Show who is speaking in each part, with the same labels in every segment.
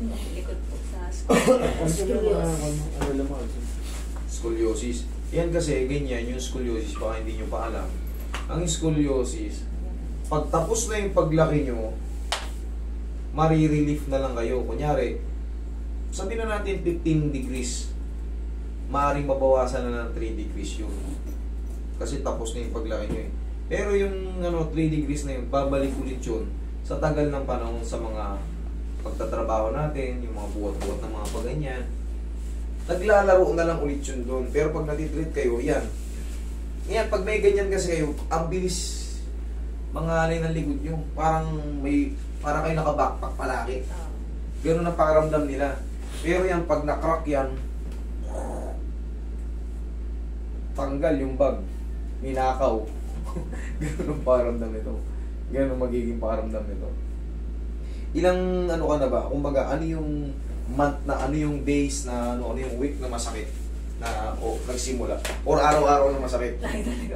Speaker 1: Likod po sa scoliosis.
Speaker 2: Scoliosis. Yan kasi, ganyan, yung scoliosis, baka hindi nyo pa alam. Ang scoliosis, pag tapos na yung paglaki nyo, marirelief na lang kayo. Kunyari, sabihin na natin 15 degrees, maaaring mabawasan na ng 3 degrees yun. Kasi tapos na yung paglaki nyo eh. Pero yung 3 degrees na yun, babalik ulit yun sa tagal ng panahon sa mga pagtatrabaho natin, yung mga buhat-buhat ng mga paganyan. Naglalaro na lang ulit yun doon. Pero pag natitreat kayo, yan. Yan, pag may ganyan kasi kayo, ang bilis mga alay ng likod nyo. Parang kayo naka-backpack palagi. Ganun ang pakaramdam nila. Pero yan, pag na-crack yan, tanggal yung bag. Ninakaw. Ganun ang pakaramdam nito. Ganun ang magiging pakaramdam nito. Ilang ka na ba? Kumbaga, ano yung month na, ano yung days na, ano yung week na masakit na nagsimula? Or araw-araw na masakit?
Speaker 1: Lagi talaga.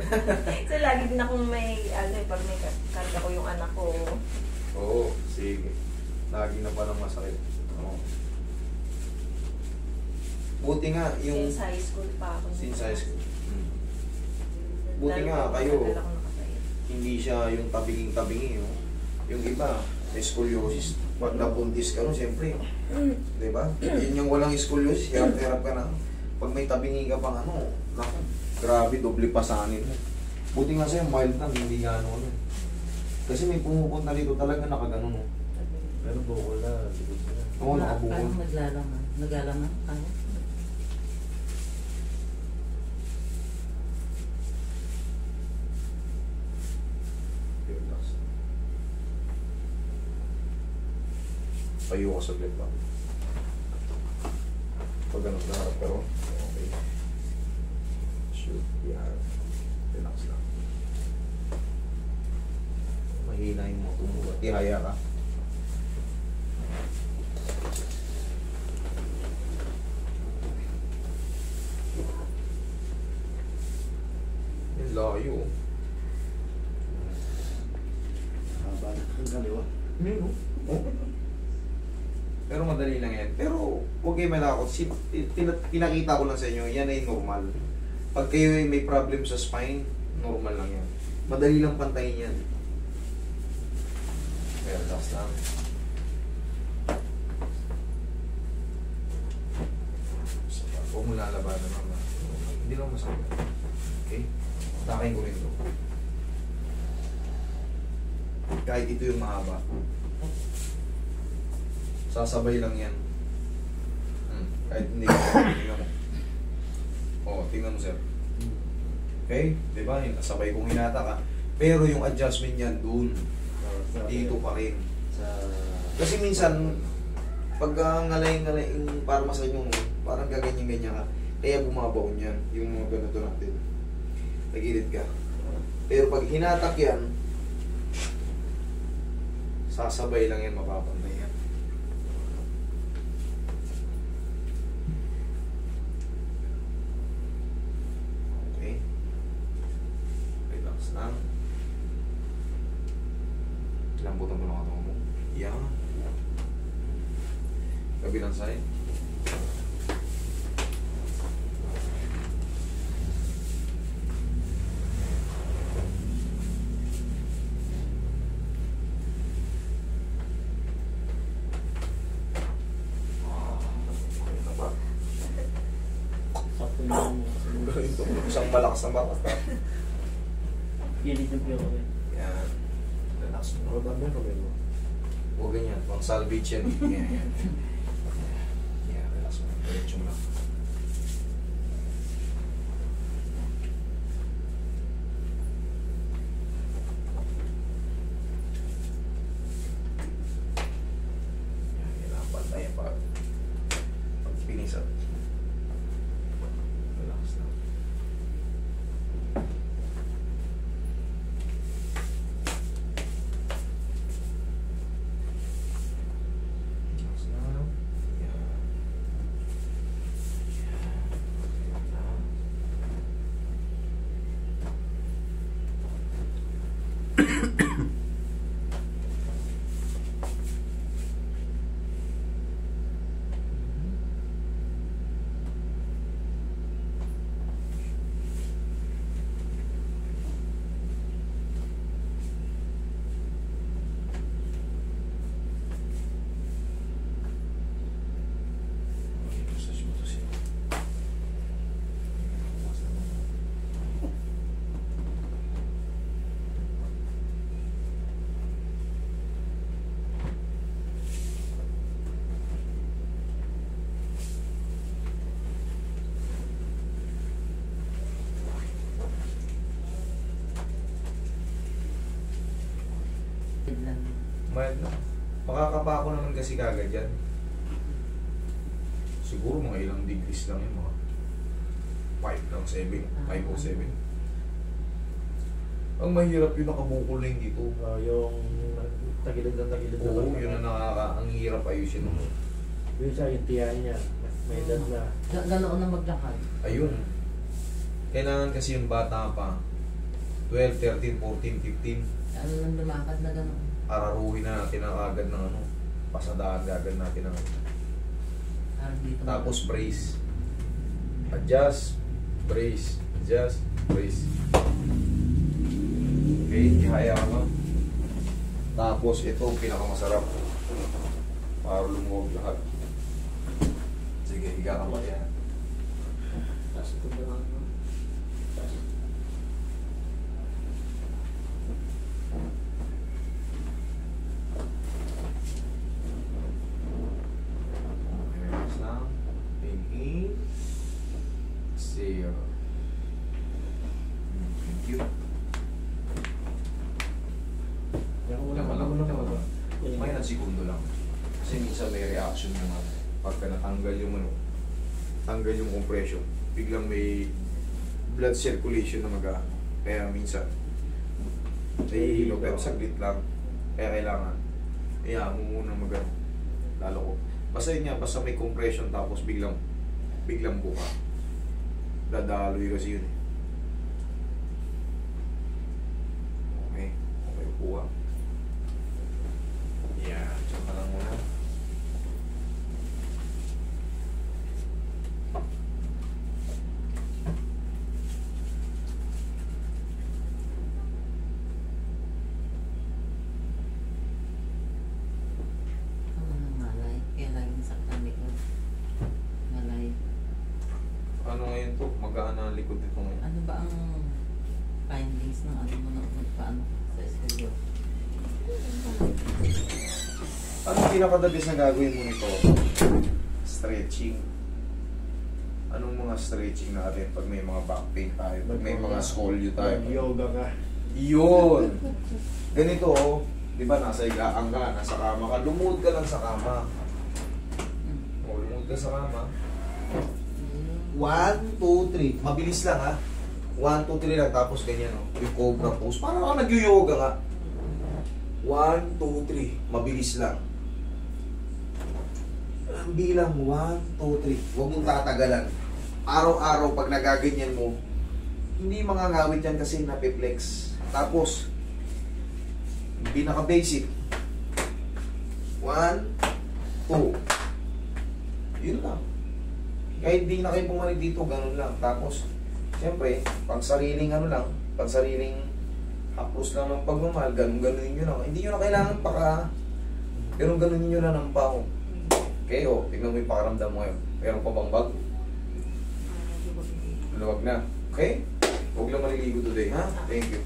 Speaker 1: So, lagi din akong may, pag may karga ko yung anak ko.
Speaker 2: Oo, sige. Lagi na palang masakit. Oo. Buti nga yung...
Speaker 1: Since high school pa ako.
Speaker 2: Since high school. Buti nga kayo, hindi siya yung tabinging-tabingi. Yung iba, may scoliosis. Pag nabuntis ka, siyempre. Diba? Yun yung walang scoliosis, hirap-hirap ka na. Pag may tabingi ka pang naku, grabe, doble pasanin mo. Buti nga sa'yo, mild lang, hindi gano'n. Kasi may pumupunta dito talaga nakaganon.
Speaker 3: Pero bukol na, likod na.
Speaker 2: Oo, nakabukol.
Speaker 4: Parang naglalangan. Naglalangan? Kaya?
Speaker 2: Tayo ka saglit lang. Pag ganun na harap pero okay. Shoot, iharap. Relax lang. Mahina yung mga tumugat. Ihaya ka. Yung layo.
Speaker 3: Haba na. Ang kaliwa.
Speaker 2: Oh. Pero madali lang yan. Pero huwag kayo malakot. Pinakita ko lang sa inyo, yan ay normal. Pag kayo ay may problem sa spine, normal lang yan. Madali lang pantayin yan. Kaya relax lang. Huwag mo lalabanan naman. Hindi lang masakit. Okay? Takayin ko rin ito. Kahit ito yung mahaba. Sasabay lang yan. Kahit hindi ka tingnan mo. Tingnan mo sir. Okay? Diba? Sabay kong hinata ka. Pero yung adjustment yan dun. Dito pa rin. Kasi minsan, pag ngalay-ngalay para masakit yung parang gaganyan-ganyan ka. Kaya bumabaon yan. Yung mga ganito natin. Nagilid ka. Pero pag hinatak yan, sasabay lang yan, mapapantay yan. Okay. Relax lang. Lambutan mo lang ang mo. Yan. Kabilang side. Isang malakas na bakas.
Speaker 3: Pilit yung piyo ko.
Speaker 2: Yan. Relax mo.
Speaker 3: Ako dami ko mo.
Speaker 2: Huwag ganyan. Pang salvage yan. Yan. Yan. Relax mo. Diretso mo lang. Yan. Kailangan pantayan pag pinisat. Relax lang. Relax lang. Yan. Yan. Mild na. Makakapa ko naman kasi kagad yan. Siguro mga ilang degrees lang yun, mga 5 lang, 7, 5 o 7. Ang mahirap yung nakabukol lang dito.
Speaker 3: Yung tagilid na
Speaker 2: Oo, yun ang ang hirap ayusin mo.
Speaker 3: Yung siya, yung tiyan niya. May edad na.
Speaker 4: Ganoon na maglakad.
Speaker 2: Ayun. Kailangan kasi yung bata pa, 12, 13, 14, 15,
Speaker 4: Ano nang lumakad na gano'n?
Speaker 2: araruhin na natin ang agad ng ano, pasadaan agad natin ang
Speaker 4: Parang dito.
Speaker 2: tapos brace. Adjust, brace, adjust, brace. Okay, ihaya mo. Tapos ito pinakamasarap. Para lumuwag lahat. Sige, higa ka pa yan.
Speaker 3: Tapos ito ba lang?
Speaker 2: Relax lang. Inhale. Exhale. Thank you. May na segundo lang. Kasi minsan may reaction yung ano. Pagka natanggal yung ano, tanggal yung compression, biglang may blood circulation na mag-ano. Kaya minsan, nahihilo. Pero saglit lang. Kaya kailangan, mo muna mag-ano. Lalo ko. Basta yun nga, basta may compression tapos biglang buka. Dadaloy kasi yun eh. Okay. Okay, buka. Yan. Diyan ka lang muna.
Speaker 4: Ano nang malay? Kaya laging saktan likod. Malay.
Speaker 2: Ano ngayon to? Magaan na ang likod nito ngayon.
Speaker 4: Ano ba ang findings ng ano mo na paano sa studio?
Speaker 2: Anong pinakadabis na gagawin mo nito? Stretching. Anong mga stretching natin pag may mga back pain tayo, pag may mga scolio tayo?
Speaker 3: Yoga ka.
Speaker 2: Yun! Ganito, oh. Di ba nasa higaan ka, nasa kama ka, lumuhod ka lang sa kama. O, lumuhod ka sa kama. 1, 2, 3. Mabilis lang ha. 1, 2, 3 lang, tapos ganyan oh. Yung cobra pose. Parang ako nag-yoga nga. 1, 2, 3. Mabilis lang. Ang bilang 1, 2, 3. Huwag mong tatagalan. Araw-araw pag nagaganyan mo, hindi mangangawit yan kasi napiplex. Tapos, pinaka-basic. 1, 2. Yun lang. Kahit di na kayo pumanig dito, ganun lang. Tapos, siyempre, pang sariling ano lang, pang sariling hapos lang ng pagmamahal, ganun-ganunin nyo lang. Hindi nyo na kailangan ganun-ganunin nyo na ng pao. Okay, o, tignan mo yung pakaramdam mo ngayon. Meron pa bang bag? Luwag na. Okay? Huwag lang maliligo today, ha? Thank you.